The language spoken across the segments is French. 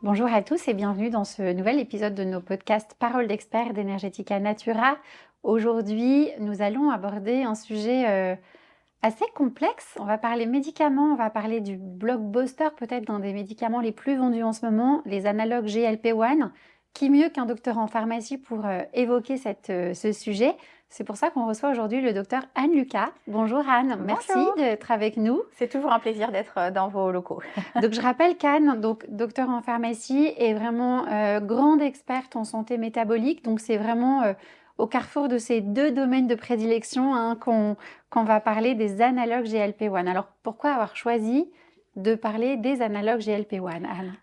Bonjour à tous et bienvenue dans ce nouvel épisode de nos podcasts Paroles d'experts d'Energetica Natura. Aujourd'hui, nous allons aborder un sujet assez complexe. On va parler médicaments, on va parler du blockbuster, peut-être d'un des médicaments les plus vendus en ce moment, les analogues GLP-1. Qui mieux qu'un docteur en pharmacie pour évoquer ce sujet? C'est pour ça qu'on reçoit aujourd'hui le docteur Anne Lucas. Bonjour Anne, merci Bonjour. d'être avec nous. C'est toujours un plaisir d'être dans vos locaux. Donc je rappelle qu'Anne, donc docteur en pharmacie, est vraiment grande experte en santé métabolique. Donc c'est vraiment au carrefour de ces deux domaines de prédilection qu'on va parler des analogues GLP-1. Alors pourquoi avoir choisi de parler des analogues GLP-1, Anne?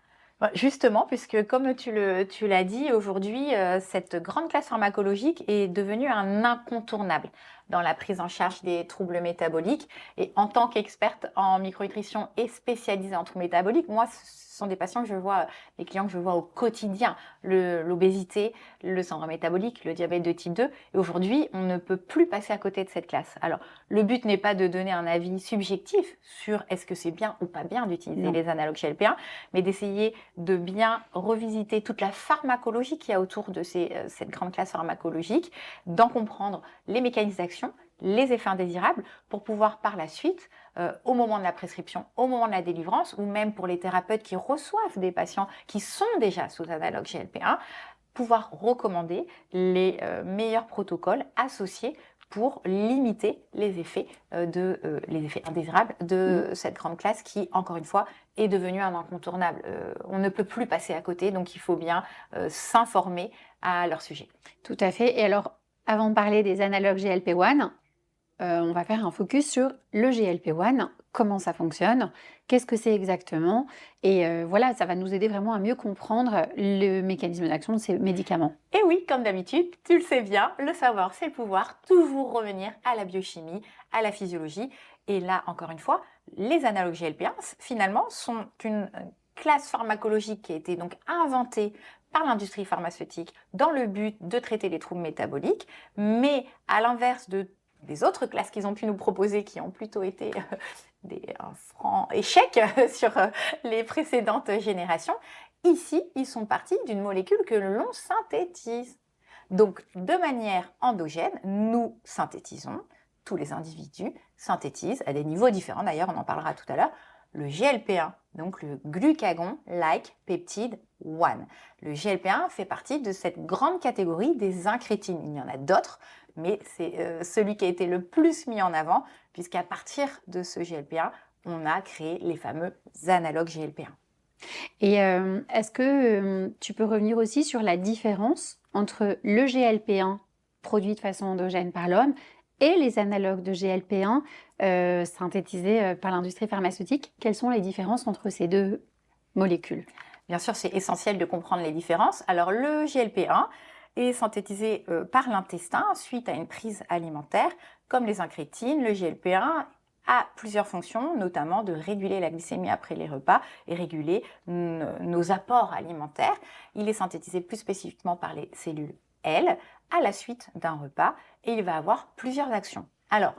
Justement, puisque comme tu l'as dit, aujourd'hui, cette grande classe pharmacologique est devenue un incontournable dans la prise en charge des troubles métaboliques. Et en tant qu'experte en micronutrition et spécialisée en troubles métaboliques, moi, ce sont des patients que je vois, des clients que je vois au quotidien, l'obésité, le syndrome métabolique, le diabète de type 2. Et aujourd'hui, on ne peut plus passer à côté de cette classe. Alors, le but n'est pas de donner un avis subjectif sur est-ce que c'est bien ou pas bien d'utiliser les analogues GLP-1, mais d'essayer de bien revisiter toute la pharmacologie qu'il y a autour de cette grande classe pharmacologique, d'en comprendre les mécanismes d'action, les effets indésirables, pour pouvoir par la suite, au moment de la prescription, au moment de la délivrance, ou même pour les thérapeutes qui reçoivent des patients qui sont déjà sous analogue GLP-1, pouvoir recommander les meilleurs protocoles associés pour limiter les effets indésirables de cette grande classe qui, encore une fois, est devenue un incontournable. On ne peut plus passer à côté, donc il faut bien s'informer à leur sujet. Tout à fait. Et alors, avant de parler des analogues GLP-1, on va faire un focus sur le GLP-1, comment ça fonctionne, qu'est-ce que c'est exactement, et voilà, ça va nous aider vraiment à mieux comprendre le mécanisme d'action de ces médicaments. Et oui, comme d'habitude, tu le sais bien, le savoir c'est le pouvoir, toujours revenir à la biochimie, à la physiologie. Et là, encore une fois, les analogues GLP-1, finalement, sont une classe pharmacologique qui a été donc inventée par l'industrie pharmaceutique dans le but de traiter les troubles métaboliques, mais à l'inverse des autres classes qu'ils ont pu nous proposer, qui ont plutôt été un franc échec sur les précédentes générations, ici, ils sont partis d'une molécule que l'on synthétise. Donc, de manière endogène, nous synthétisons, tous les individus synthétisent, à des niveaux différents d'ailleurs, on en parlera tout à l'heure, le GLP-1, donc le glucagon-like peptide 1. Le GLP-1 fait partie de cette grande catégorie des incrétines. Il y en a d'autres, mais c'est celui qui a été le plus mis en avant, puisqu'à partir de ce GLP-1, on a créé les fameux analogues GLP-1. Et est-ce que tu peux revenir aussi sur la différence entre le GLP-1 produit de façon endogène par l'homme et les analogues de GLP-1 synthétisés par l'industrie pharmaceutique? Quelles sont les différences entre ces deux molécules? Bien sûr, c'est essentiel de comprendre les différences. Alors, le GLP-1 est synthétisé par l'intestin suite à une prise alimentaire. Comme les incrétines, le GLP-1 a plusieurs fonctions, notamment de réguler la glycémie après les repas et réguler nos apports alimentaires. Il est synthétisé plus spécifiquement par les cellules L à la suite d'un repas et il va avoir plusieurs actions. Alors,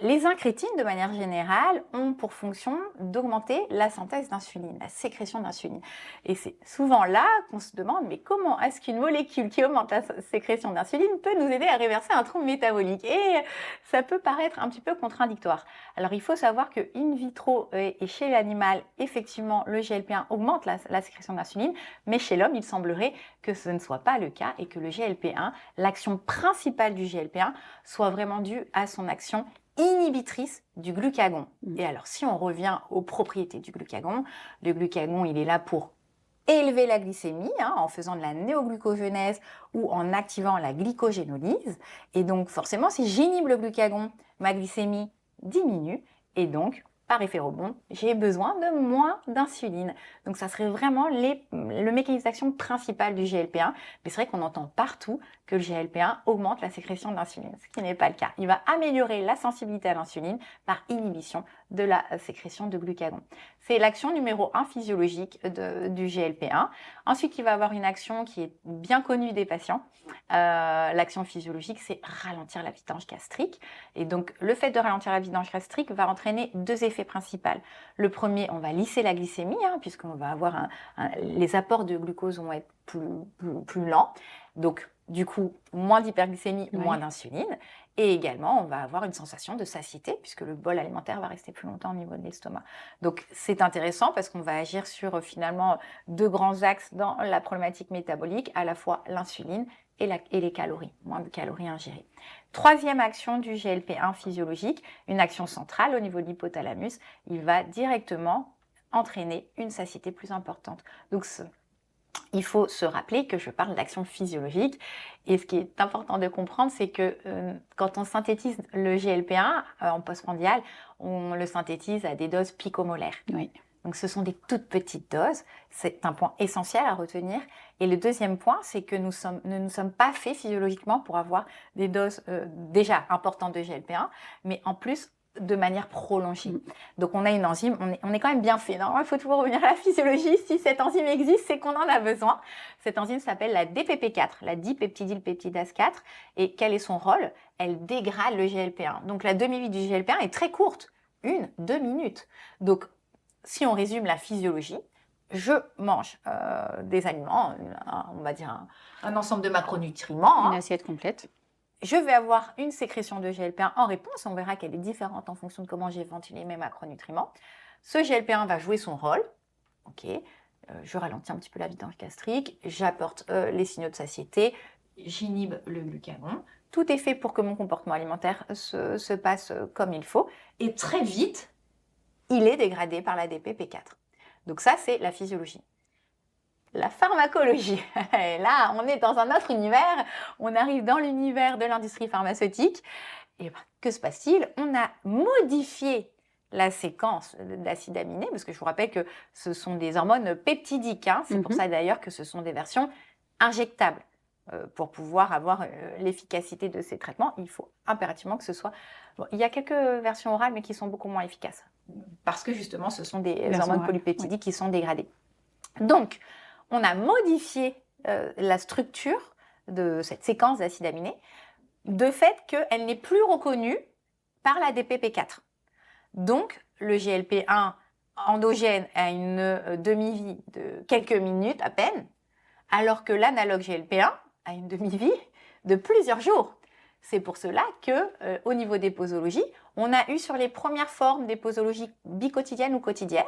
les incrétines, de manière générale, ont pour fonction d'augmenter la synthèse d'insuline, la sécrétion d'insuline. Et c'est souvent là qu'on se demande, mais comment est-ce qu'une molécule qui augmente la sécrétion d'insuline peut nous aider à réverser un trouble métabolique? Et ça peut paraître un petit peu contradictoire. Alors, il faut savoir que in vitro et chez l'animal, effectivement, le GLP-1 augmente la sécrétion d'insuline, mais chez l'homme, il semblerait que ce ne soit pas le cas et que le GLP-1, l'action principale du GLP-1, soit vraiment due à son action inhibitrice du glucagon. Et alors, si on revient aux propriétés du glucagon, le glucagon, il est là pour élever la glycémie en faisant de la néoglucogenèse ou en activant la glycogénolyse. Et donc, forcément, si j'inhibe le glucagon, ma glycémie diminue et donc, par effet rebond, j'ai besoin de moins d'insuline. Donc, ça serait vraiment le mécanisme d'action principal du GLP-1. Mais c'est vrai qu'on entend partout que le GLP-1 augmente la sécrétion d'insuline, ce qui n'est pas le cas. Il va améliorer la sensibilité à l'insuline par inhibition de la sécrétion de glucagon. C'est l'action numéro 1 physiologique du GLP-1. Ensuite, il va avoir une action qui est bien connue des patients. L'action physiologique, c'est ralentir la vidange gastrique. Et donc, le fait de ralentir la vidange gastrique va entraîner 2 effets principaux. Le premier, on va lisser la glycémie, puisqu'on va avoir les apports de glucose vont être plus lents. Donc, du coup, moins d'hyperglycémie, moins d'insuline. Et également, on va avoir une sensation de satiété, puisque le bol alimentaire va rester plus longtemps au niveau de l'estomac. Donc, c'est intéressant parce qu'on va agir sur finalement 2 grands axes dans la problématique métabolique, à la fois l'insuline et les calories, moins de calories ingérées. Troisième action du GLP-1 physiologique, une action centrale au niveau de l'hypothalamus, il va directement entraîner une satiété plus importante. Donc, il faut se rappeler que je parle d'action physiologique et ce qui est important de comprendre, c'est que quand on synthétise le GLP-1 en postprandial, on le synthétise à des doses picomolaires. Oui. Donc ce sont des toutes petites doses, c'est un point essentiel à retenir. Et le deuxième point, c'est que nous ne nous sommes pas faits physiologiquement pour avoir des doses déjà importantes de GLP-1, mais en plus de manière prolongée. Donc on a une enzyme, on est quand même bien fait. Non, il faut toujours revenir à la physiologie. Si cette enzyme existe, c'est qu'on en a besoin. Cette enzyme s'appelle la DPP4, la dipeptidylpeptidase 4. Et quel est son rôle? Elle dégrade le GLP-1. Donc la demi-vie du GLP-1 est très courte, 1-2 minutes. Donc si on résume la physiologie, je mange des aliments, on va dire un ensemble de macronutriments. Une assiette complète. Je vais avoir une sécrétion de GLP-1 en réponse. On verra qu'elle est différente en fonction de comment j'ai ventilé mes macronutriments. Ce GLP-1 va jouer son rôle. Je ralentis un petit peu la vidange gastrique, j'apporte les signaux de satiété, j'inhibe le glucagon. Tout est fait pour que mon comportement alimentaire se passe comme il faut. Et très vite, il est dégradé par la DPP4. Donc ça, c'est la physiologie. La pharmacologie. Et là, on est dans un autre univers. On arrive dans l'univers de l'industrie pharmaceutique. Et que se passe-t-il? On a modifié la séquence d'acides aminés, parce que je vous rappelle que ce sont des hormones peptidiques. C'est pour ça d'ailleurs que ce sont des versions injectables. Pour pouvoir avoir l'efficacité de ces traitements, il faut impérativement que ce soit... Bon, il y a quelques versions orales, mais qui sont beaucoup moins efficaces. Parce que justement, ce sont des hormones polypeptidiques qui sont dégradées. Donc, on a modifié la structure de cette séquence d'acides aminés de fait qu'elle n'est plus reconnue par la DPP4. Donc, le GLP-1 endogène a une demi-vie de quelques minutes à peine, alors que l'analogue GLP-1 a une demi-vie de plusieurs jours. C'est pour cela que, au niveau des posologies, on a eu sur les premières formes des posologies biquotidiennes ou quotidiennes,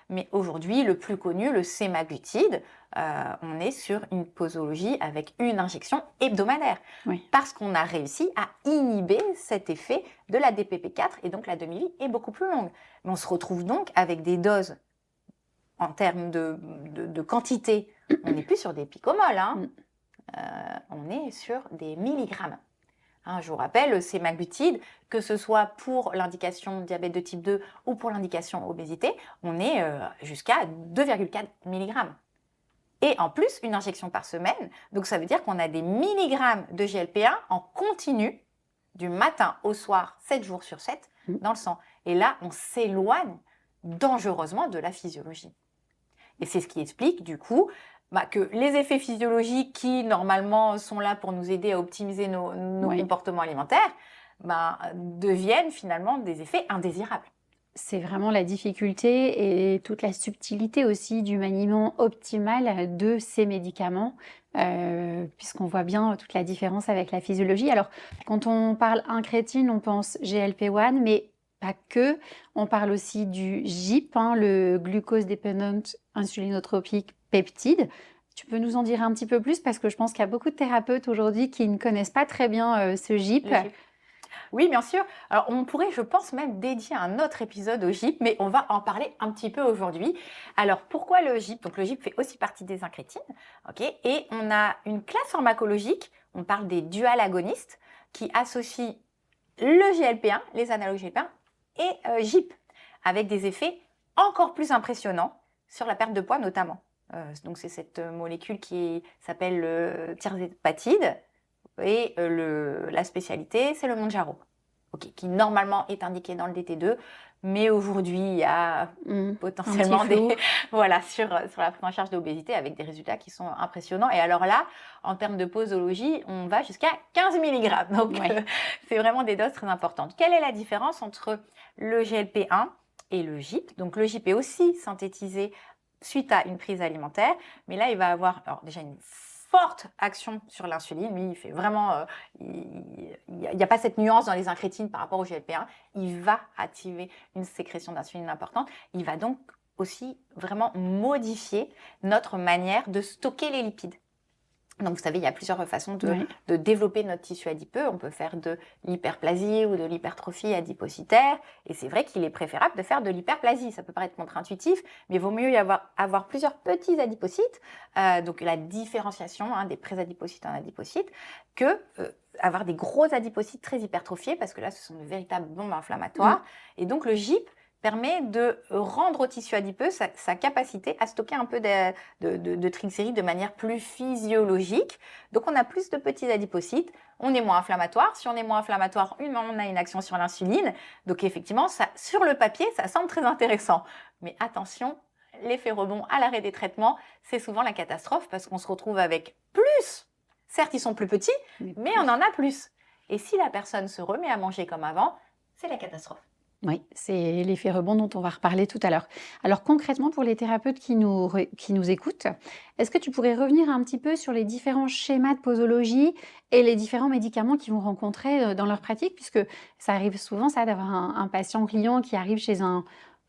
mais aujourd'hui, le plus connu, le sémaglutide, on est sur une posologie avec une injection hebdomadaire, parce qu'on a réussi à inhiber cet effet de la DPP4, et donc la demi-vie est beaucoup plus longue. Mais on se retrouve donc avec des doses, en termes de quantité, on n'est plus sur des picomoles, on est sur des milligrammes. Je vous rappelle, le sémaglutide, que ce soit pour l'indication diabète de type 2 ou pour l'indication obésité, on est jusqu'à 2,4 mg. Et en plus, une injection par semaine, donc ça veut dire qu'on a des milligrammes de GLP-1 en continu, du matin au soir, 7 jours sur 7, dans le sang. Et là, on s'éloigne dangereusement de la physiologie. Et c'est ce qui explique, du coup, que les effets physiologiques qui, normalement, sont là pour nous aider à optimiser nos comportements alimentaires, deviennent finalement des effets indésirables. C'est vraiment la difficulté et toute la subtilité aussi du maniement optimal de ces médicaments, puisqu'on voit bien toute la différence avec la physiologie. Alors, quand on parle incrétine, on pense GLP-1, mais pas que. On parle aussi du GIP, le glucose dependent insulinotropique peptide. Tu peux nous en dire un petit peu plus, parce que je pense qu'il y a beaucoup de thérapeutes aujourd'hui qui ne connaissent pas très bien ce GIP. Oui, bien sûr. Alors, on pourrait, je pense, même dédier un autre épisode au GIP, mais on va en parler un petit peu aujourd'hui. Alors, pourquoi le GIP? Donc, le GIP fait aussi partie des incrétines, et on a une classe pharmacologique, on parle des dual agonistes, qui associent le GLP-1, les analogues GLP-1, et GIP, avec des effets encore plus impressionnants sur la perte de poids notamment. Donc, c'est cette molécule qui s'appelle le tirzépatide, et la spécialité, c'est le Mounjaro, qui normalement est indiqué dans le DT2, Mais aujourd'hui, il y a potentiellement voilà, sur la prise en charge de l'obésité avec des résultats qui sont impressionnants. Et alors là, en termes de posologie, on va jusqu'à 15 mg. Donc, c'est vraiment des doses très importantes. Quelle est la différence entre le GLP-1 et le GIP? Donc, le GIP est aussi synthétisé suite à une prise alimentaire, mais là, il va avoir alors, déjà une forte action sur l'insuline. Lui, il fait vraiment, il n'y a pas cette nuance dans les incrétines par rapport au GLP-1. Il va activer une sécrétion d'insuline importante. Il va donc aussi vraiment modifier notre manière de stocker les lipides. Donc, vous savez, il y a plusieurs façons de développer notre tissu adipeux. On peut faire de l'hyperplasie ou de l'hypertrophie adipocytaire. Et c'est vrai qu'il est préférable de faire de l'hyperplasie. Ça peut paraître contre-intuitif, mais il vaut mieux avoir plusieurs petits adipocytes. Donc, la différenciation des présadipocytes en adipocytes que avoir des gros adipocytes très hypertrophiés parce que là, ce sont de véritables bombes inflammatoires. Et donc, le GIP permet de rendre au tissu adipeux sa capacité à stocker un peu de triglycérides de manière plus physiologique. Donc, on a plus de petits adipocytes, on est moins inflammatoire. Si on est moins inflammatoire, on a une action sur l'insuline. Donc, effectivement, ça, sur le papier, ça semble très intéressant. Mais attention, l'effet rebond à l'arrêt des traitements, c'est souvent la catastrophe parce qu'on se retrouve avec plus. Certes, ils sont plus petits, mais on en a plus. Et si la personne se remet à manger comme avant, c'est la catastrophe. Oui, c'est l'effet rebond dont on va reparler tout à l'heure. Alors concrètement, pour les thérapeutes qui nous écoutent, est-ce que tu pourrais revenir un petit peu sur les différents schémas de posologie et les différents médicaments qu'ils vont rencontrer dans leur pratique, puisque ça arrive souvent, ça, d'avoir un patient-client qui arrive chez un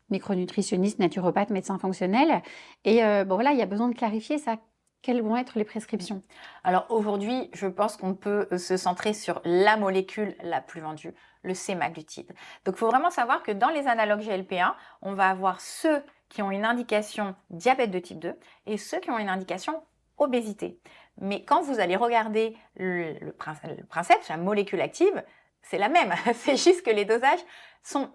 micronutritionniste, naturopathe, médecin fonctionnel, et bon voilà, il y a besoin de clarifier ça. Quelles vont être les prescriptions? Alors aujourd'hui, je pense qu'on peut se centrer sur la molécule la plus vendue, le sémaglutide. Donc il faut vraiment savoir que dans les analogues GLP-1, on va avoir ceux qui ont une indication diabète de type 2 et ceux qui ont une indication obésité. Mais quand vous allez regarder le principe, la molécule active, c'est la même. C'est juste que les dosages sont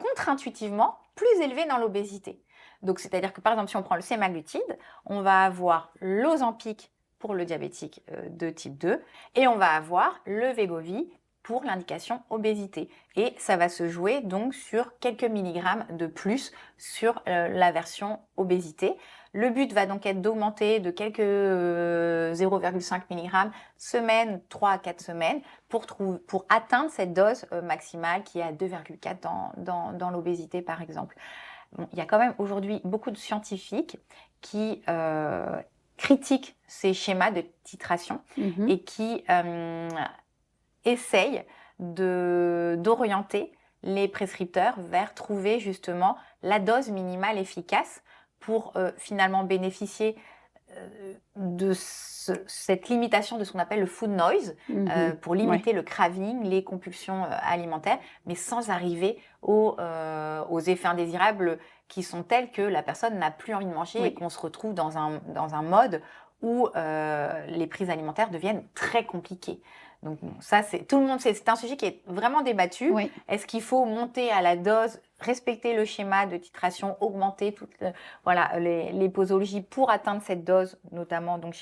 contre-intuitivement plus élevés dans l'obésité. Donc, c'est-à-dire que, par exemple, si on prend le sémaglutide, on va avoir l'Ozempic pour le diabétique de type 2 et on va avoir le Wegovy pour l'indication obésité. Et ça va se jouer donc sur quelques milligrammes de plus sur la version obésité. Le but va donc être d'augmenter de quelques 0,5 mg semaine, 3 à 4 semaines pour atteindre cette dose maximale qui est à 2,4 dans l'obésité, par exemple. Bon, il y a quand même aujourd'hui beaucoup de scientifiques qui critiquent ces schémas de titration et qui essayent d'orienter les prescripteurs vers trouver justement la dose minimale efficace pour finalement bénéficier de cette limitation de ce qu'on appelle le food noise, pour limiter le craving, les compulsions alimentaires, mais sans arriver aux effets indésirables qui sont tels que la personne n'a plus envie de manger et qu'on se retrouve dans un mode où les prises alimentaires deviennent très compliquées. Donc ça, tout le monde, c'est un sujet qui est vraiment débattu. Est-ce qu'il faut monter à la dose, respecter le schéma de titration, augmenter les posologies pour atteindre cette dose, notamment donc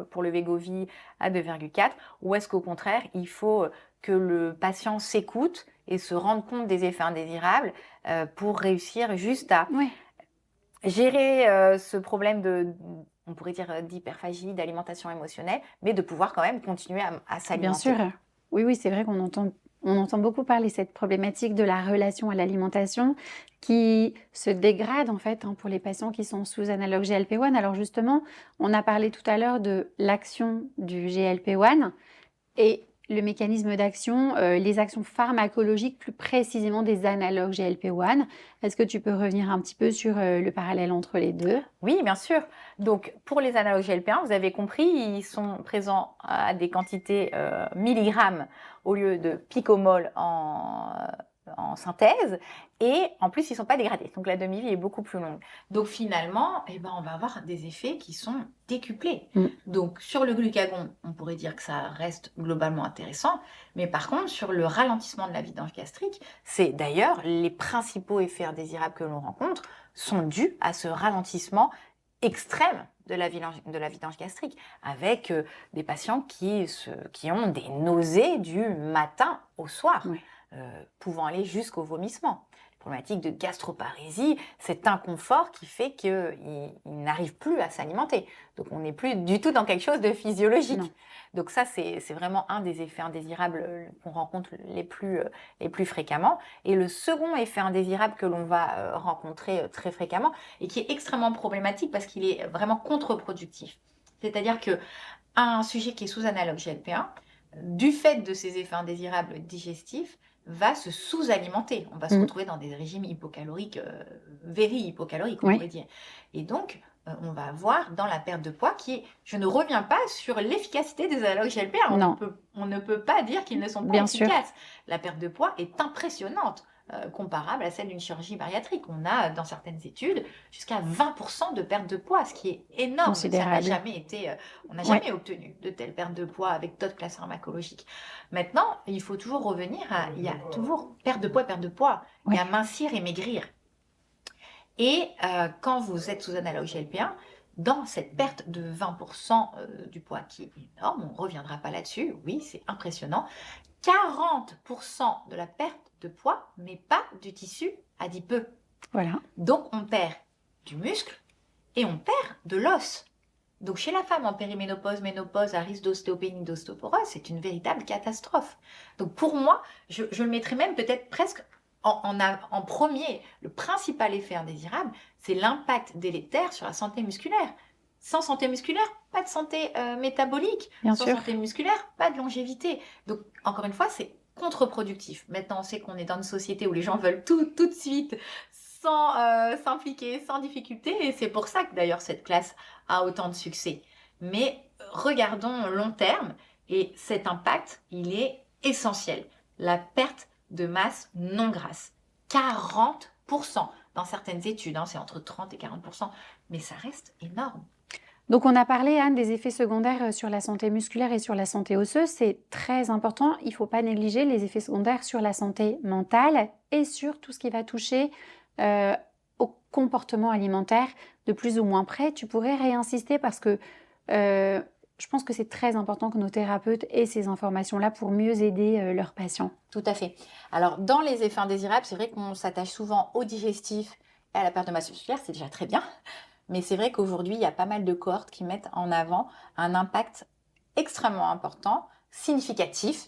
pour le Wegovy à 2,4, ou est-ce qu'au contraire, il faut que le patient s'écoute et se rende compte des effets indésirables pour réussir juste à gérer ce problème on pourrait dire d'hyperphagie, d'alimentation émotionnelle, mais de pouvoir quand même continuer à s'alimenter. Bien sûr. Oui, c'est vrai qu'on entend beaucoup parler de cette problématique de la relation à l'alimentation qui se dégrade en fait pour les patients qui sont sous analogue GLP-1. Alors justement, on a parlé tout à l'heure de l'action du GLP-1 et le mécanisme d'action, les actions pharmacologiques plus précisément des analogues GLP-1. Est-ce que tu peux revenir un petit peu sur le parallèle entre les deux? Oui, bien sûr. Donc, pour les analogues GLP-1, vous avez compris, ils sont présents à des quantités milligrammes au lieu de picomoles en synthèse, et en plus ils ne sont pas dégradés, donc la demi-vie est beaucoup plus longue. Donc finalement, on va avoir des effets qui sont décuplés. Donc sur le glucagon, on pourrait dire que ça reste globalement intéressant, mais par contre sur le ralentissement de la vidange gastrique, c'est d'ailleurs les principaux effets indésirables que l'on rencontre sont dus à ce ralentissement extrême de la vidange gastrique, avec des patients qui ont des nausées du matin au soir. Pouvant aller jusqu'au vomissement. problématique de gastroparésie, cet inconfort qui fait qu'ils n'arrivent plus à s'alimenter. Donc on n'est plus du tout dans quelque chose de physiologique. Non. Donc ça, c'est vraiment un des effets indésirables qu'on rencontre les plus fréquemment. Et le second effet indésirable que l'on va rencontrer très fréquemment et qui est extrêmement problématique parce qu'il est vraiment contre-productif. C'est-à-dire que un sujet qui est sous analogue GLP-1, du fait de ces effets indésirables digestifs, va se sous-alimenter. On va se retrouver dans des régimes hypocaloriques, hypocaloriques, on pourrait dire. Et donc, on va avoir dans la perte de poids je ne reviens pas sur l'efficacité des analogues GLP-1. On ne peut pas dire qu'ils ne sont pas efficaces. La perte de poids est impressionnante, comparable à celle d'une chirurgie bariatrique. On a, dans certaines études, jusqu'à 20% de perte de poids, ce qui est énorme. Ça n'a jamais été, on n'a jamais obtenu de telles pertes de poids avec d'autres classes pharmacologiques. Maintenant, il faut toujours revenir il y a toujours perte de poids, il y a mincir et maigrir. Et quand vous êtes sous analogue GLP-1, dans cette perte de 20% du poids qui est énorme, on ne reviendra pas là-dessus, oui, c'est impressionnant, 40% de la perte de poids, mais pas du tissu adipeux. Voilà. Donc on perd du muscle et on perd de l'os. Donc chez la femme en périménopause, ménopause, à risque d'ostéopénie, d'ostéoporose, c'est une véritable catastrophe. Donc pour moi, je le mettrais même peut-être presque en premier. Le principal effet indésirable, c'est l'impact délétère sur la santé musculaire. Sans santé musculaire, pas de santé métabolique. Sans santé musculaire, pas de longévité. Donc encore une fois, c'est contre-productif. Maintenant, on sait qu'on est dans une société où les gens veulent tout de suite, sans s'impliquer, sans difficulté. Et c'est pour ça que d'ailleurs cette classe a autant de succès. Mais regardons long terme, et cet impact, il est essentiel. La perte de masse non grasse. 40%. Dans certaines études, c'est entre 30 et 40%. Mais ça reste énorme. Donc, on a parlé, Anne, des effets secondaires sur la santé musculaire et sur la santé osseuse. C'est très important. Il ne faut pas négliger les effets secondaires sur la santé mentale et sur tout ce qui va toucher au comportement alimentaire de plus ou moins près. Tu pourrais réinsister parce que je pense que c'est très important que nos thérapeutes aient ces informations-là pour mieux aider leurs patients. Tout à fait. Alors, dans les effets indésirables, c'est vrai qu'on s'attache souvent au digestif et à la perte de masse musculaire. C'est déjà très bien. Mais c'est vrai qu'aujourd'hui, il y a pas mal de cohortes qui mettent en avant un impact extrêmement important, significatif,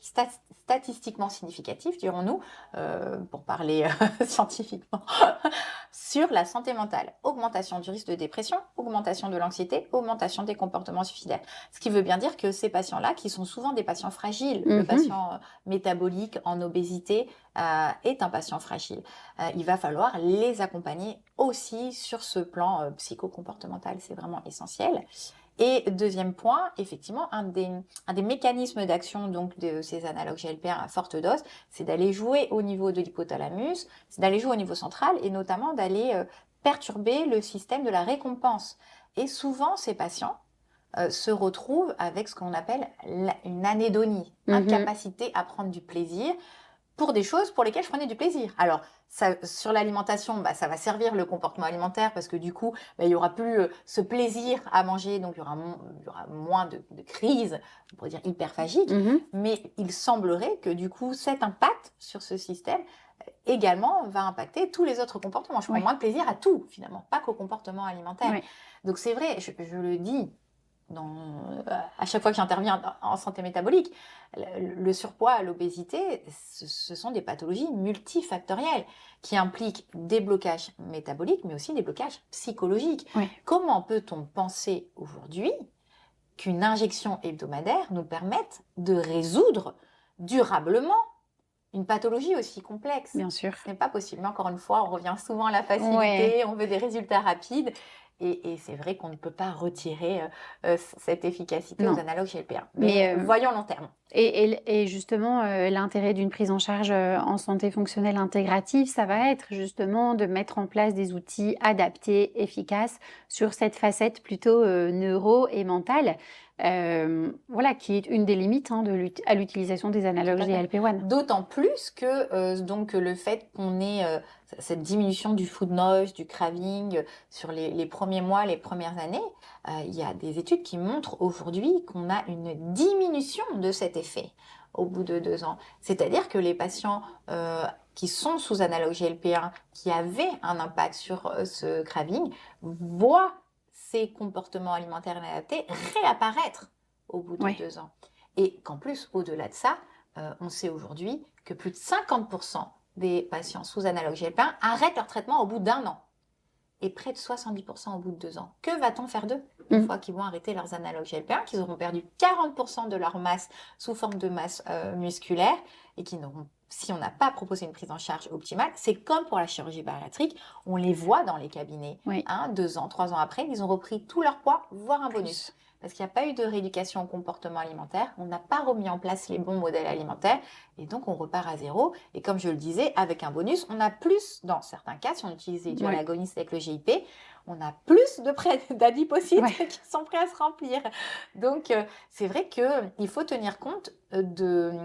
statistiquement significatif, dirons-nous, pour parler scientifiquement, sur la santé mentale. Augmentation du risque de dépression, augmentation de l'anxiété, augmentation des comportements suicidaires. Ce qui veut bien dire que ces patients-là, qui sont souvent des patients fragiles, le patient métabolique en obésité est un patient fragile. Il va falloir les accompagner aussi sur ce plan psychocomportemental, c'est vraiment essentiel. Et deuxième point, effectivement, un des mécanismes d'action donc de ces analogues GLP-1 à forte dose, c'est d'aller jouer au niveau de l'hypothalamus, c'est d'aller jouer au niveau central et notamment d'aller perturber le système de la récompense. Et souvent, ces patients se retrouvent avec ce qu'on appelle une anédonie, incapacité à prendre du plaisir pour des choses pour lesquelles je prenais du plaisir. Alors, sur l'alimentation, ça va servir le comportement alimentaire parce que du coup, il n'y aura plus ce plaisir à manger, donc il y aura moins de crises, on pourrait dire hyperphagiques, mais il semblerait que du coup, cet impact sur ce système également va impacter tous les autres comportements. Je prends moins de plaisir à tout, finalement, pas qu'au comportement alimentaire. Donc c'est vrai, je le dis, à chaque fois que j'interviens en santé métabolique, le surpoids, l'obésité, ce sont des pathologies multifactorielles qui impliquent des blocages métaboliques, mais aussi des blocages psychologiques. Comment peut-on penser aujourd'hui qu'une injection hebdomadaire nous permette de résoudre durablement une pathologie aussi complexe? Bien sûr. Ce n'est pas possible. Mais encore une fois, on revient souvent à la facilité, on veut des résultats rapides. Et c'est vrai qu'on ne peut pas retirer cette efficacité aux analogues GLP-1. Mais voyons long terme. Et justement, l'intérêt d'une prise en charge en santé fonctionnelle intégrative, ça va être justement de mettre en place des outils adaptés, efficaces sur cette facette plutôt neuro et mentale. Qui est une des limites à l'utilisation des analogues GLP-1. D'autant plus que donc le fait qu'on ait cette diminution du food noise, du craving sur les premiers mois, les premières années, il y a des études qui montrent aujourd'hui qu'on a une diminution de cet effet au bout de 2 ans. C'est-à-dire que les patients qui sont sous analogue GLP-1, qui avaient un impact sur ce craving, voient ces comportements alimentaires inadaptés réapparaître au bout de 2 ans. Et qu'en plus, au-delà de ça, on sait aujourd'hui que plus de 50% des patients sous analogue GLP-1 arrêtent leur traitement au bout d'1 an. Et près de 70% au bout de 2 ans. Que va-t-on faire d'eux une fois qu'ils vont arrêter leurs analogues GLP-1, qu'ils auront perdu 40% de leur masse sous forme de masse musculaire et qui n'auront, si on n'a pas proposé une prise en charge optimale, c'est comme pour la chirurgie bariatrique, on les voit dans les cabinets. 2 ans, 3 ans après, ils ont repris tout leur poids, voire un bonus. Parce qu'il n'y a pas eu de rééducation au comportement alimentaire, on n'a pas remis en place les bons modèles alimentaires, et donc on repart à zéro. Et comme je le disais, avec un bonus, on a plus, dans certains cas, si on utilise les dual agonistes avec le GIP, on a plus d'adipocytes qui sont prêts à se remplir. Donc c'est vrai qu'il faut tenir compte de...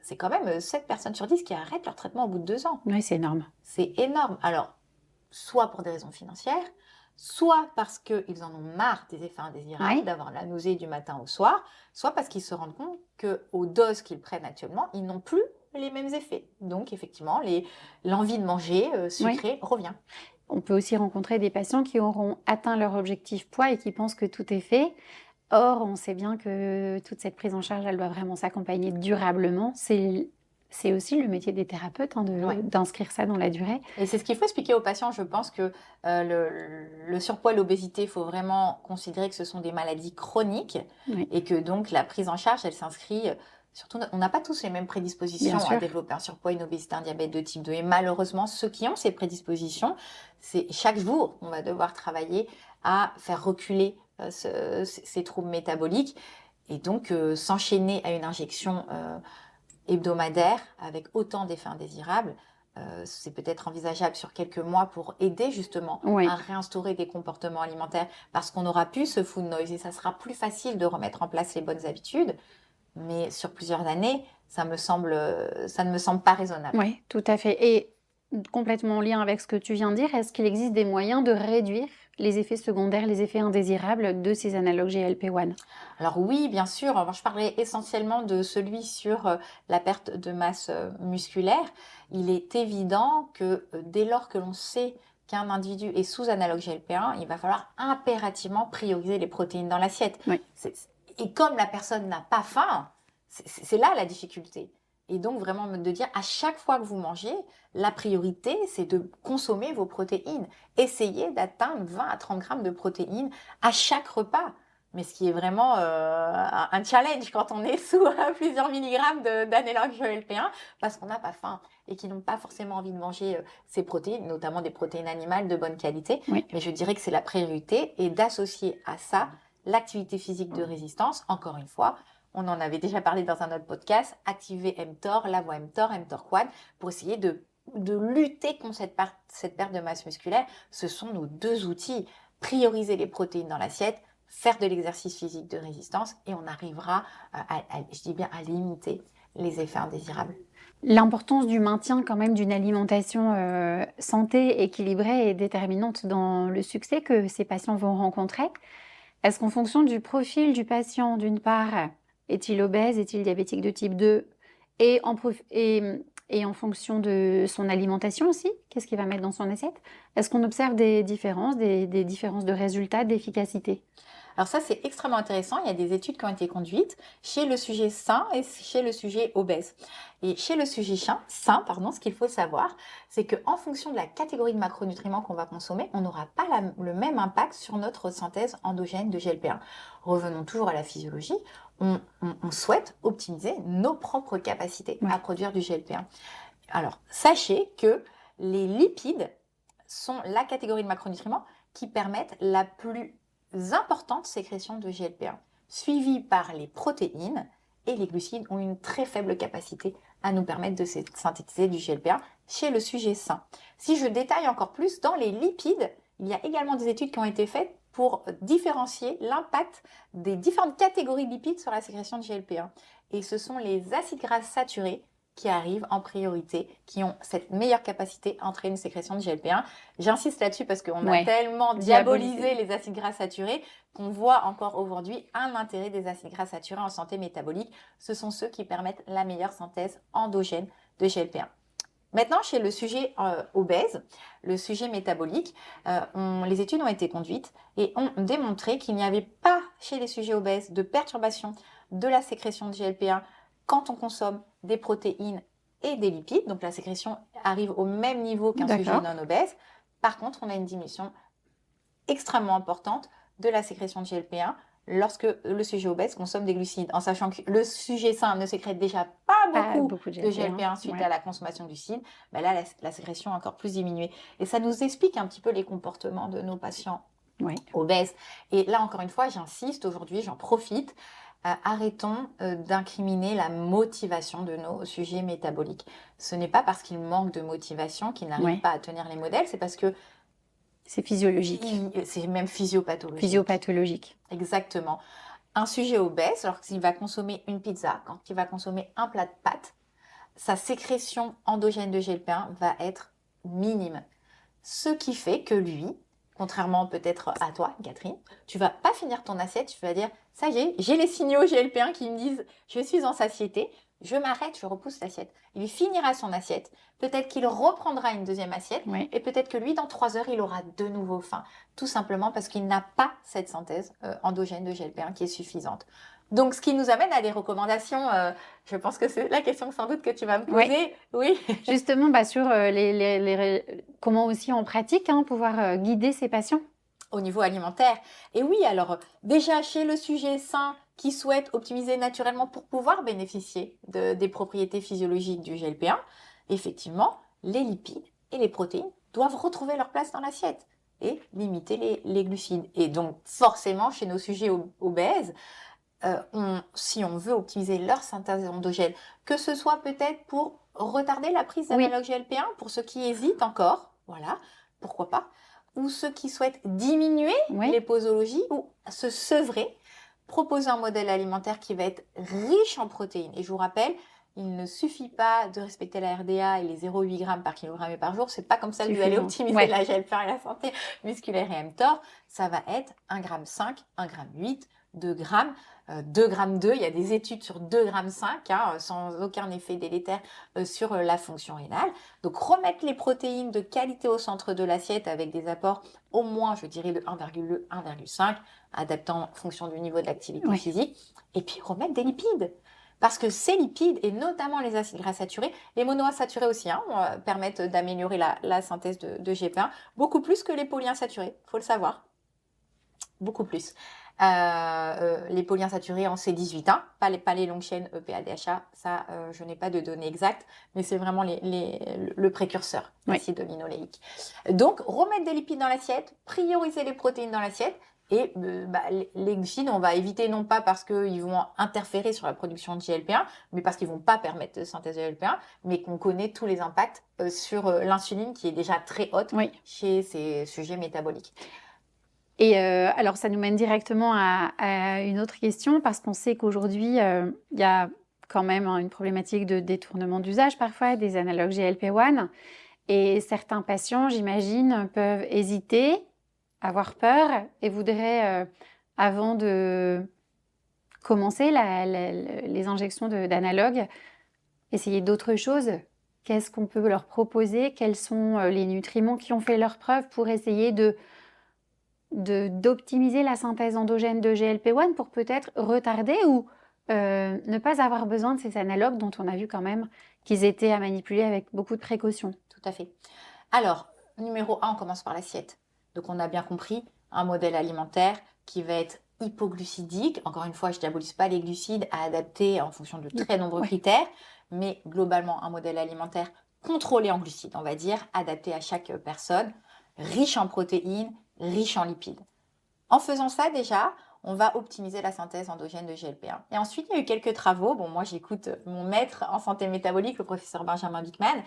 C'est quand même 7 personnes sur 10 qui arrêtent leur traitement au bout de 2 ans. Oui, c'est énorme. C'est énorme. Alors, soit pour des raisons financières, soit parce qu'ils en ont marre des effets indésirables, d'avoir la nausée du matin au soir, soit parce qu'ils se rendent compte qu'aux doses qu'ils prennent actuellement, ils n'ont plus les mêmes effets. Donc, effectivement, l'envie de manger sucré revient. On peut aussi rencontrer des patients qui auront atteint leur objectif poids et qui pensent que tout est fait. Or, on sait bien que toute cette prise en charge, elle doit vraiment s'accompagner durablement. C'est aussi le métier des thérapeutes d'inscrire ça dans la durée. Et c'est ce qu'il faut expliquer aux patients. Je pense que le surpoids et l'obésité, il faut vraiment considérer que ce sont des maladies chroniques et que donc la prise en charge, elle s'inscrit... Surtout, on n'a pas tous les mêmes prédispositions à développer un surpoids, une obésité, un diabète de type 2. Et malheureusement, ceux qui ont ces prédispositions, c'est chaque jour, on va devoir travailler à faire reculer ces troubles métaboliques et donc s'enchaîner à une injection hebdomadaire avec autant d'effets indésirables. C'est peut-être envisageable sur quelques mois pour aider justement à réinstaurer des comportements alimentaires parce qu'on aura pu ce food noise et ça sera plus facile de remettre en place les bonnes habitudes. Mais sur plusieurs années, ça ne me semble pas raisonnable. Oui, tout à fait. Et complètement en lien avec ce que tu viens de dire, est-ce qu'il existe des moyens de réduire les effets secondaires, les effets indésirables de ces analogues GLP-1? Alors oui, bien sûr. Alors, je parlais essentiellement de celui sur la perte de masse musculaire. Il est évident que dès lors que l'on sait qu'un individu est sous analogue GLP-1, il va falloir impérativement prioriser les protéines dans l'assiette. Et comme la personne n'a pas faim, c'est là la difficulté. Et donc vraiment de dire à chaque fois que vous mangez, la priorité c'est de consommer vos protéines. Essayez d'atteindre 20 à 30 grammes de protéines à chaque repas. Mais ce qui est vraiment un challenge quand on est sous plusieurs milligrammes d'analogue GLP-1 parce qu'on n'a pas faim et qui n'ont pas forcément envie de manger ces protéines, notamment des protéines animales de bonne qualité. Mais je dirais que c'est la priorité et d'associer à ça l'activité physique de résistance, encore une fois, on en avait déjà parlé dans un autre podcast, activer mTOR, la voie mTOR, mTOR Quad, pour essayer de lutter contre cette perte de masse musculaire. Ce sont nos 2 outils. Prioriser les protéines dans l'assiette, faire de l'exercice physique de résistance et on arrivera, je dis bien, à limiter les effets indésirables. L'importance du maintien quand même d'une alimentation santé, équilibrée est déterminante dans le succès que ces patients vont rencontrer. Est-ce qu'en fonction du profil du patient, d'une part, est-il obèse, est-il diabétique de type 2, et en fonction de son alimentation aussi, qu'est-ce qu'il va mettre dans son assiette? Est-ce qu'on observe des différences, des différences de résultats, d'efficacité? Alors ça, c'est extrêmement intéressant. Il y a des études qui ont été conduites chez le sujet sain et chez le sujet obèse. Et chez le sujet sain, ce qu'il faut savoir, c'est qu'en fonction de la catégorie de macronutriments qu'on va consommer, on n'aura pas le même impact sur notre synthèse endogène de GLP-1. Revenons toujours à la physiologie. On souhaite optimiser nos propres capacités à produire du GLP-1. Alors, sachez que les lipides sont la catégorie de macronutriments qui permettent la plus importante sécrétion de GLP-1, suivie par les protéines et les glucides ont une très faible capacité à nous permettre de synthétiser du GLP-1 chez le sujet sain. Si je détaille encore plus, dans les lipides, il y a également des études qui ont été faites pour différencier l'impact des différentes catégories de lipides sur la sécrétion de GLP-1. Et ce sont les acides gras saturés qui arrivent en priorité, qui ont cette meilleure capacité à entraîner une sécrétion de GLP-1. J'insiste là-dessus parce qu'on a tellement diabolisé les acides gras saturés qu'on voit encore aujourd'hui un intérêt des acides gras saturés en santé métabolique. Ce sont ceux qui permettent la meilleure synthèse endogène de GLP-1. Maintenant, chez le sujet obèse, le sujet métabolique, les études ont été conduites et ont démontré qu'il n'y avait pas chez les sujets obèses de perturbation de la sécrétion de GLP-1 quand on consomme des protéines et des lipides. Donc la sécrétion arrive au même niveau qu'un sujet D'accord. non obèse. Par contre, on a une diminution extrêmement importante de la sécrétion de GLP-1 lorsque le sujet obèse consomme des glucides, en sachant que le sujet sain ne sécrète déjà pas Pas beaucoup beaucoup de de GLP-1. GLP-1 suite Ouais. à la consommation de glucides, ben là, la sécrétion est encore plus diminuée. Et ça nous explique un petit peu les comportements de nos patients Ouais. obèses. Et là, encore une fois, j'insiste, aujourd'hui, j'en profite, arrêtons d'incriminer la motivation de nos sujets métaboliques. Ce n'est pas parce qu'ils manquent de motivation qu'ils n'arrivent Ouais. pas à tenir les modèles, c'est parce que C'est physiologique, c'est même physiopathologique. physiopathologique. Exactement. Un sujet obèse, lorsqu'il va consommer une pizza, quand il va consommer un plat de pâtes, sa sécrétion endogène de GLP-1 va être minime. Ce qui fait que lui, contrairement peut-être à toi, Catherine, tu vas pas finir ton assiette, tu vas dire, ça y est, j'ai les signaux GLP-1 qui me disent, je suis en satiété, je m'arrête, je repousse l'assiette. Il finira son assiette, peut-être qu'il reprendra une deuxième assiette, Ouais. et peut-être que lui, dans 3 heures, il aura de nouveau faim. Tout simplement parce qu'il n'a pas cette synthèse endogène de GLP-1 qui est suffisante. Donc, ce qui nous amène à des recommandations, je pense que c'est la question sans doute que tu vas me poser. Oui. Justement, sur comment aussi en pratique pouvoir guider ses patients. Au niveau alimentaire. Et oui, alors déjà chez le sujet sain qui souhaite optimiser naturellement pour pouvoir bénéficier des propriétés physiologiques du GLP-1, effectivement, les lipides et les protéines doivent retrouver leur place dans l'assiette et limiter les glucides. Et donc forcément, chez nos sujets obèses, si on veut optimiser leur synthèse endogène, que ce soit peut-être pour retarder la prise d'analogue GLP-1, pour ceux qui hésitent encore, voilà, pourquoi pas, ou ceux qui souhaitent diminuer les posologies ou se sevrer, proposer un modèle alimentaire qui va être riche en protéines. Et je vous rappelle, il ne suffit pas de respecter la RDA et les 0,8 grammes par kilogramme et par jour. C'est pas comme ça que vous allez optimiser la GLP-1 et la santé musculaire et mTOR. Ça va être 1,5 g, 1,8 g, 2 grammes, 2 grammes 2. Il y a des études sur 2 grammes 5, sans aucun effet délétère sur la fonction rénale. Donc remettre les protéines de qualité au centre de l'assiette avec des apports au moins, je dirais, de 1,2, 1,5, adaptant en fonction du niveau de l'activité physique. Et puis remettre des lipides. Parce que ces lipides, et notamment les acides gras saturés, les monoinsaturés aussi, permettent d'améliorer la synthèse de GLP-1, beaucoup plus que les polyinsaturés, il faut le savoir. Beaucoup plus. Les polyinsaturés en C18, pas les longues chaînes EPA-DHA, ça je n'ai pas de données exactes, mais c'est vraiment le précurseur d'acide linoléique. Donc remettre des lipides dans l'assiette, prioriser les protéines dans l'assiette, et les glucides, on va éviter non pas parce qu'ils vont interférer sur la production de GLP-1, mais parce qu'ils vont pas permettre de synthèse de GLP-1, mais qu'on connaît tous les impacts sur l'insuline qui est déjà très haute chez ces sujets métaboliques. Et alors, ça nous mène directement à une autre question, parce qu'on sait qu'aujourd'hui, il y a quand même une problématique de détournement d'usage parfois des analogues GLP-1. Et certains patients, j'imagine, peuvent hésiter, avoir peur et voudraient, avant de commencer les injections d'analogues, essayer d'autres choses. Qu'est-ce qu'on peut leur proposer? Quels sont les nutriments qui ont fait leur preuve pour essayer d'optimiser la synthèse endogène de GLP-1 pour peut-être retarder ou ne pas avoir besoin de ces analogues dont on a vu quand même qu'ils étaient à manipuler avec beaucoup de précautions. Tout à fait. Alors, numéro 1, on commence par l'assiette. Donc on a bien compris, un modèle alimentaire qui va être hypoglucidique. Encore une fois, je ne diabolise pas les glucides, à adapter en fonction de très nombreux critères, mais globalement un modèle alimentaire contrôlé en glucides, on va dire, adapté à chaque personne, riche en protéines, riche en lipides. En faisant ça déjà, on va optimiser la synthèse endogène de GLP-1. Et ensuite, il y a eu quelques travaux. Bon, moi, j'écoute mon maître en santé métabolique, le professeur Benjamin Bikman.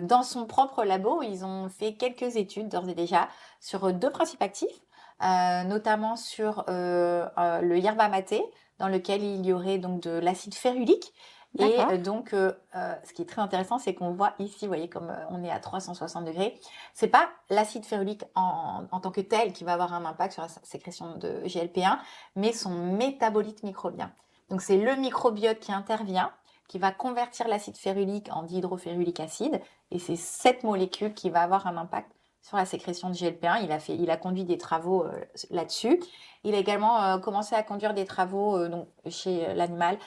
Dans son propre labo, ils ont fait quelques études, d'ores et déjà, sur 2 principes actifs, notamment sur le yerba maté, dans lequel il y aurait donc de l'acide ferulique. Et donc, ce qui est très intéressant, c'est qu'on voit ici, vous voyez, comme on est à 360 degrés, c'est pas l'acide ferulique en tant que tel qui va avoir un impact sur la sécrétion de GLP-1, mais son métabolite microbien. Donc, c'est le microbiote qui intervient, qui va convertir l'acide férulique en dihydroférulique acide. Et c'est cette molécule qui va avoir un impact sur la sécrétion de GLP-1. Il a conduit des travaux là-dessus. Il a également commencé à conduire des travaux donc, chez l'animal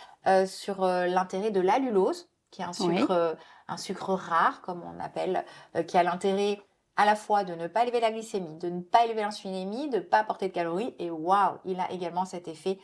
sur l'intérêt de l'allulose, qui est un sucre rare, comme on appelle, qui a l'intérêt à la fois de ne pas élever la glycémie, de ne pas élever l'insulinémie, de ne pas apporter de calories. Et waouh, il a également cet effet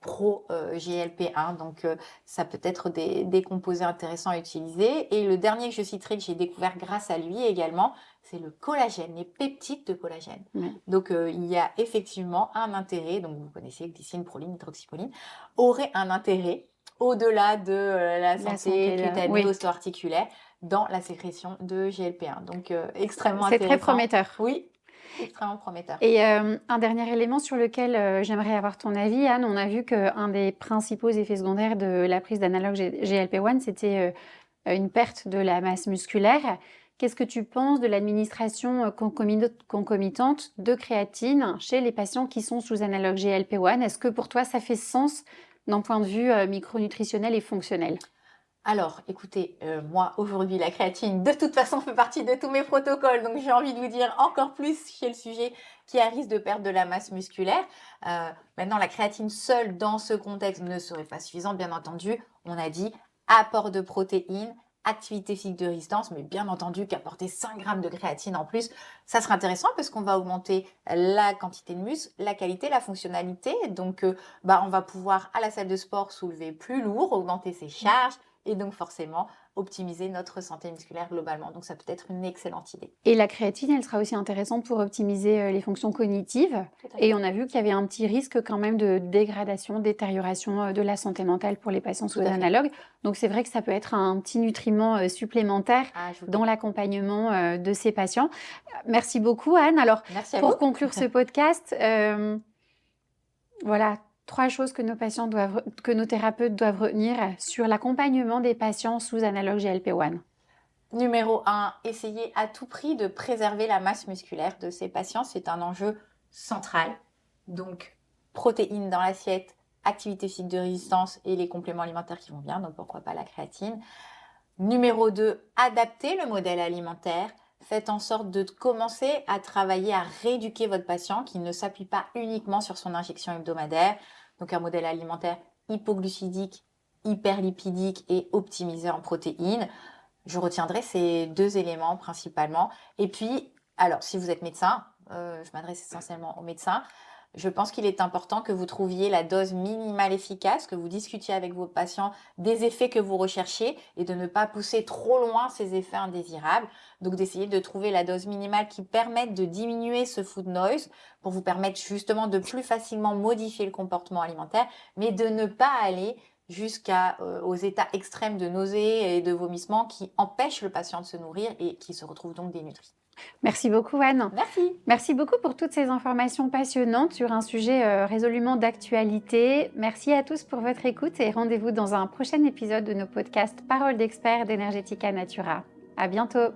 pro-GLP-1. Donc, ça peut être des composés intéressants à utiliser. Et le dernier que je citerai, que j'ai découvert grâce à lui également, c'est le collagène, les peptides de collagène. Donc, il y a effectivement un intérêt. Donc, vous connaissez glycine, proline, hydroxyproline, aurait un intérêt au-delà de la santé cutanée, osto-articulaire, dans la sécrétion de GLP-1. Donc, extrêmement intéressant. C'est très prometteur. Oui, extrêmement prometteur. Et un dernier élément sur lequel j'aimerais avoir ton avis, Anne, on a vu qu'un des principaux effets secondaires de la prise d'analogue GLP-1, c'était une perte de la masse musculaire. Qu'est-ce que tu penses de l'administration concomitante de créatine chez les patients qui sont sous analogue GLP-1 ? Est-ce que pour toi, ça fait sens d'un point de vue micronutritionnel et fonctionnel ? Alors, écoutez, moi, aujourd'hui, la créatine, de toute façon, fait partie de tous mes protocoles. Donc, j'ai envie de vous dire encore plus chez le sujet qui a risque de perdre de la masse musculaire. Maintenant, la créatine seule, dans ce contexte, ne serait pas suffisante, bien entendu. On a dit apport de protéines, activité physique de résistance, mais bien entendu qu'apporter 5 grammes de créatine en plus, ça sera intéressant parce qu'on va augmenter la quantité de muscle, la qualité, la fonctionnalité. Donc, on va pouvoir, à la salle de sport, soulever plus lourd, augmenter ses charges, et donc forcément optimiser notre santé musculaire globalement. Donc ça peut être une excellente idée. Et la créatine, elle sera aussi intéressante pour optimiser les fonctions cognitives. Et on a vu qu'il y avait un petit risque quand même de dégradation, détérioration de la santé mentale pour les patients sous analogue. Donc c'est vrai que ça peut être un petit nutriment supplémentaire dans l'accompagnement de ces patients. Merci beaucoup, Anne. Alors, pour conclure ce podcast, voilà, 3 choses que nos thérapeutes doivent retenir sur l'accompagnement des patients sous analogue GLP-1. Numéro 1, essayez à tout prix de préserver la masse musculaire de ces patients. C'est un enjeu central. Donc, protéines dans l'assiette, activité physique de résistance et les compléments alimentaires qui vont bien. Donc, pourquoi pas la créatine. Numéro 2, adaptez le modèle alimentaire. Faites en sorte de commencer à travailler à rééduquer votre patient qui ne s'appuie pas uniquement sur son injection hebdomadaire. Donc un modèle alimentaire hypoglucidique, hyperlipidique et optimisé en protéines. Je retiendrai ces 2 éléments principalement. Et puis, alors si vous êtes médecin, je m'adresse essentiellement aux médecins, je pense qu'il est important que vous trouviez la dose minimale efficace, que vous discutiez avec vos patients des effets que vous recherchez et de ne pas pousser trop loin ces effets indésirables. Donc d'essayer de trouver la dose minimale qui permette de diminuer ce food noise pour vous permettre justement de plus facilement modifier le comportement alimentaire, mais de ne pas aller jusqu'aux états extrêmes de nausées et de vomissements qui empêchent le patient de se nourrir et qui se retrouve donc dénutri. Merci beaucoup, Anne. Merci. Merci beaucoup pour toutes ces informations passionnantes sur un sujet résolument d'actualité. Merci à tous pour votre écoute et rendez-vous dans un prochain épisode de nos podcasts Paroles d'experts d'Energetica Natura. À bientôt.